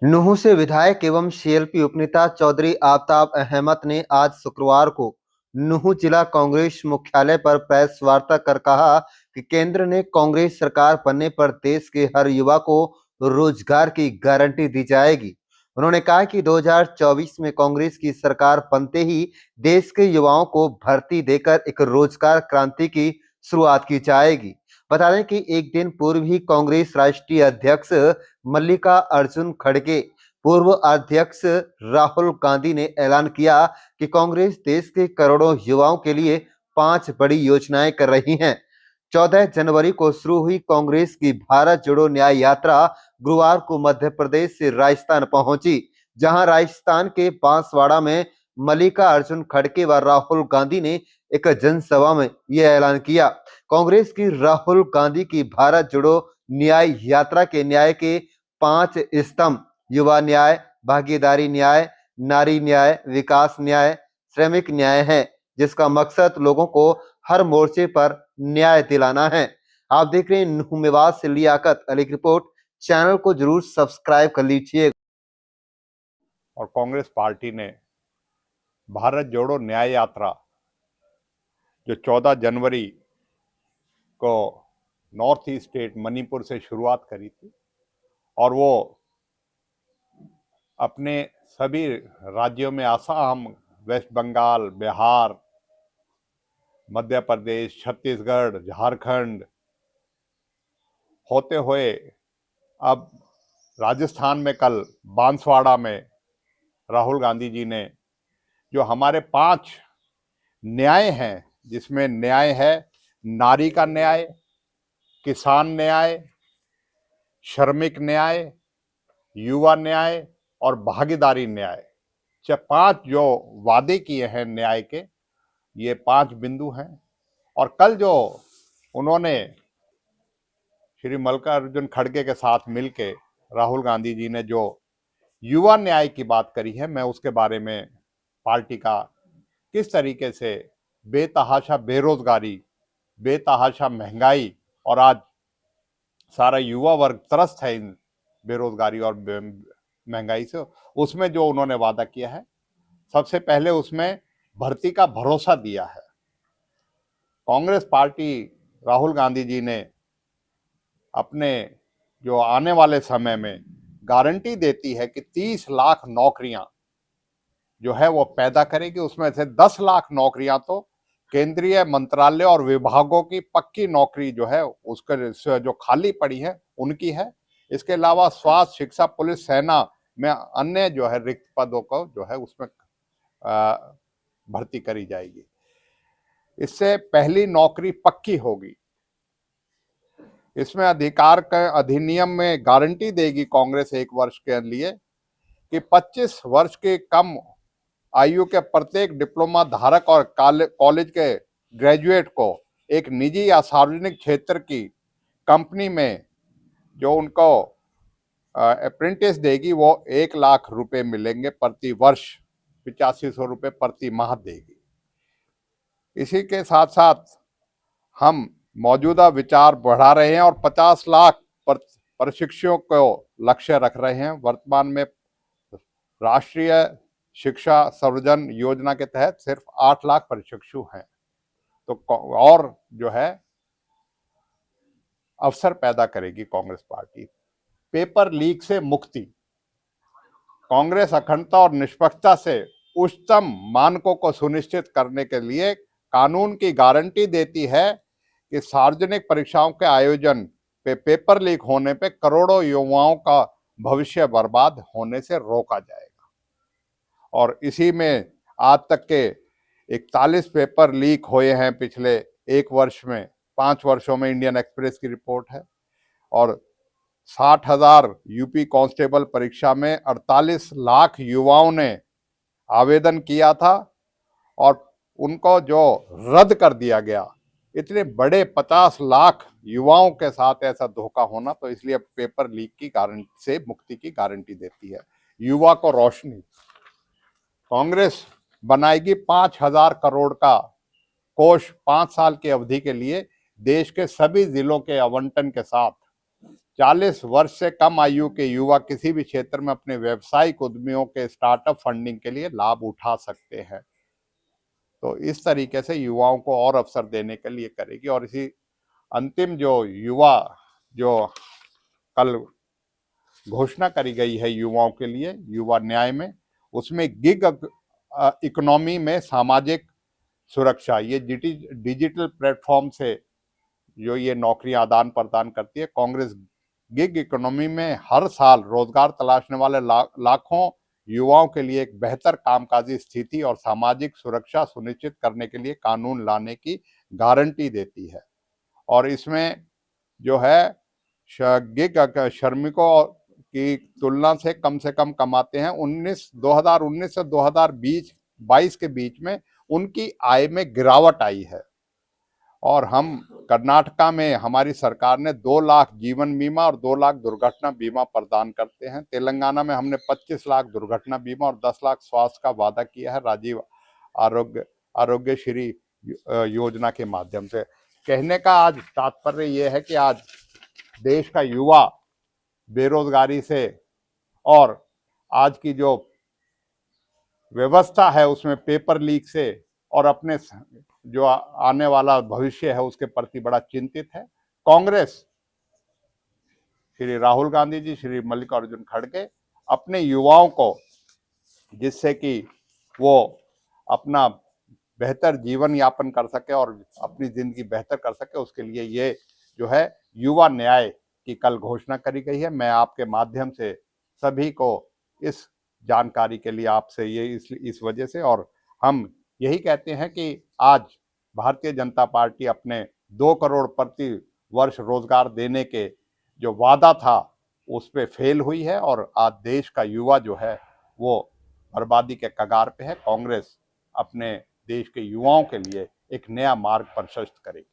नूंह से विधायक एवं सीएलपी उपनेता चौधरी आफताब अहमद ने आज शुक्रवार को नूंह जिला कांग्रेस मुख्यालय पर प्रेस वार्ता कर कहा कि केंद्र ने कांग्रेस सरकार बनने पर देश के हर युवा को रोजगार की गारंटी दी जाएगी। उन्होंने कहा कि 2024 में कांग्रेस की सरकार बनते ही देश के युवाओं को भर्ती देकर एक रोजगार क्रांति की शुरुआत की जाएगी। बता दें कि एक दिन पूर्व ही कांग्रेस राष्ट्रीय अध्यक्ष मल्लिका अर्जुन खड़गे पूर्व अध्यक्ष राहुल गांधी ने ऐलान किया कि कांग्रेस देश के करोड़ों युवाओं के लिए 5 बड़ी योजनाएं कर रही है। 14 जनवरी को शुरू हुई कांग्रेस की भारत जोड़ो न्याय यात्रा गुरुवार को मध्य प्रदेश से राजस्थान पहुंची, जहां राजस्थान के बांसवाड़ा में मल्लिका अर्जुन खड़गे व राहुल गांधी ने एक जनसभा में यह ऐलान किया। कांग्रेस की राहुल गांधी की भारत जोड़ो न्याय यात्रा के न्याय के 5 स्तंभ युवा न्याय, भागीदारी न्याय, नारी न्याय, विकास न्याय, श्रमिक न्याय है, जिसका मकसद लोगों को हर मोर्चे पर न्याय दिलाना है। आप देख रहे हैं नूंह मेवात से लियाकत अली की रिपोर्ट। चैनल को जरूर सब्सक्राइब कर लीजिए। और कांग्रेस पार्टी ने भारत जोड़ो न्याय यात्रा जो 14 जनवरी को नॉर्थ ईस्ट स्टेट मणिपुर से शुरुआत करी थी और वो अपने सभी राज्यों में असम, वेस्ट बंगाल, बिहार, मध्य प्रदेश, छत्तीसगढ़, झारखंड होते हुए अब राजस्थान में कल बांसवाड़ा में राहुल गांधी जी ने जो हमारे 5 न्याय हैं, जिसमें न्याय है नारी का न्याय, किसान न्याय, श्रमिक न्याय, युवा न्याय और भागीदारी न्याय, 5 जो वादे किए हैं न्याय के, ये 5 बिंदु हैं। और कल जो उन्होंने श्री मल्लिकार्जुन खड़गे के साथ मिलके राहुल गांधी जी ने जो युवा न्याय की बात करी है, मैं उसके बारे में पार्टी का किस तरीके से बेतहाशा बेरोजगारी, बेतहाशा महंगाई और आज सारा युवा वर्ग त्रस्त है इन बेरोजगारी और महंगाई से, उसमें जो उन्होंने वादा किया है, सबसे पहले उसमें भर्ती का भरोसा दिया है। कांग्रेस पार्टी राहुल गांधी जी ने अपने जो आने वाले समय में गारंटी देती है कि 30 लाख नौकरियां जो है वो पैदा करेगी। उसमें से 10 लाख नौकरियां तो केंद्रीय मंत्रालय और विभागों की पक्की नौकरी जो है उसके जो खाली पड़ी है उनकी है। इसके अलावा स्वास्थ्य, शिक्षा, पुलिस, सेना में अन्य जो है रिक्त पदों को जो है उसमें भर्ती करी जाएगी। इससे पहली नौकरी पक्की होगी। इसमें अधिकार का अधिनियम में गारंटी देगी कांग्रेस 1 वर्ष के लिए कि 25 वर्ष के कम आयु के प्रत्येक डिप्लोमा धारक और कॉलेज के ग्रेजुएट को एक निजी या सार्वजनिक क्षेत्र की कंपनी में जो उनको अप्रेंटिस देगी वो 1 लाख रुपए मिलेंगे प्रति वर्ष, 8500 रुपये प्रति माह देगी। इसी के साथ साथ हम मौजूदा विचार बढ़ा रहे हैं और 50 लाख प्रशिक्षुओं को लक्ष्य रख रहे हैं। वर्तमान में राष्ट्रीय शिक्षा सर्वजन योजना के तहत सिर्फ 8 लाख प्रशिक्षु हैं, तो और जो है अवसर पैदा करेगी कांग्रेस पार्टी। पेपर लीक से मुक्ति, कांग्रेस अखंडता और निष्पक्षता से उच्चतम मानकों को सुनिश्चित करने के लिए कानून की गारंटी देती है कि सार्वजनिक परीक्षाओं के आयोजन पे पेपर लीक होने पे करोड़ों युवाओं का भविष्य बर्बाद होने से रोका जाएगा। और इसी में आज तक के 41 पेपर लीक हुए हैं पिछले 1 वर्ष में, 5 वर्षों में, इंडियन एक्सप्रेस की रिपोर्ट है। और 60,000 यूपी कांस्टेबल परीक्षा में 48 लाख युवाओं ने आवेदन किया था और उनको जो रद्द कर दिया गया। इतने बड़े 50 लाख युवाओं के साथ ऐसा धोखा होना, तो इसलिए पेपर लीक की गारंटी से मुक्ति की गारंटी देती है। युवा को रोशनी, कांग्रेस बनाएगी 5,000 करोड़ का कोष 5 साल की अवधि के लिए देश के सभी जिलों के आवंटन के साथ। 40 वर्ष से कम आयु के युवा किसी भी क्षेत्र में अपने व्यावसायिक उद्यमियों के स्टार्टअप फंडिंग के लिए लाभ उठा सकते हैं। तो इस तरीके से युवाओं को और अवसर देने के लिए करेगी। और इसी अंतिम जो कल घोषणा करी गई है युवाओं के लिए युवा न्याय में, उसमें गिग इकोनॉमी में सामाजिक सुरक्षा, ये डिजिटल प्लेटफॉर्म से जो ये नौकरियां आदान प्रदान करती है। कांग्रेस गिग इकोनॉमी में हर साल रोजगार तलाशने वाले लाखों युवाओं के लिए एक बेहतर कामकाजी स्थिति और सामाजिक सुरक्षा सुनिश्चित करने के लिए कानून लाने की गारंटी देती है। और इसमें जो है गिग श्रमिकों की तुलना से कम कमाते हैं 2019 से 2022 के बीच में उनकी आय में गिरावट आई है। और हम कर्नाटका में हमारी सरकार ने 2 लाख जीवन बीमा और 2 लाख दुर्घटना बीमा प्रदान करते हैं। तेलंगाना में हमने 25 लाख दुर्घटना बीमा और 10 लाख स्वास्थ्य का वादा किया है राजीव आरोग्यश्री योजना के माध्यम से। कहने का आज तात्पर्य यह है कि आज देश का युवा बेरोजगारी से और आज की जो व्यवस्था है उसमें पेपर लीक से और अपने जो आने वाला भविष्य है उसके प्रति बड़ा चिंतित है। कांग्रेस, श्री राहुल गांधी जी, श्री मल्लिकार्जुन खड़गे अपने युवाओं को, जिससे कि वो अपना बेहतर जीवन यापन कर सके और अपनी जिंदगी बेहतर कर सके, उसके लिए ये जो है युवा न्याय की कल घोषणा करी गई है। मैं आपके माध्यम से सभी को इस जानकारी के लिए आपसे ये इस वजह से, और हम यही कहते हैं कि आज भारतीय जनता पार्टी अपने 2 करोड़ प्रति वर्ष रोजगार देने के जो वादा था उस पे फेल हुई है और आज देश का युवा जो है वो बर्बादी के कगार पे है। कांग्रेस अपने देश के युवाओं के लिए एक नया मार्ग प्रशस्त करेगी।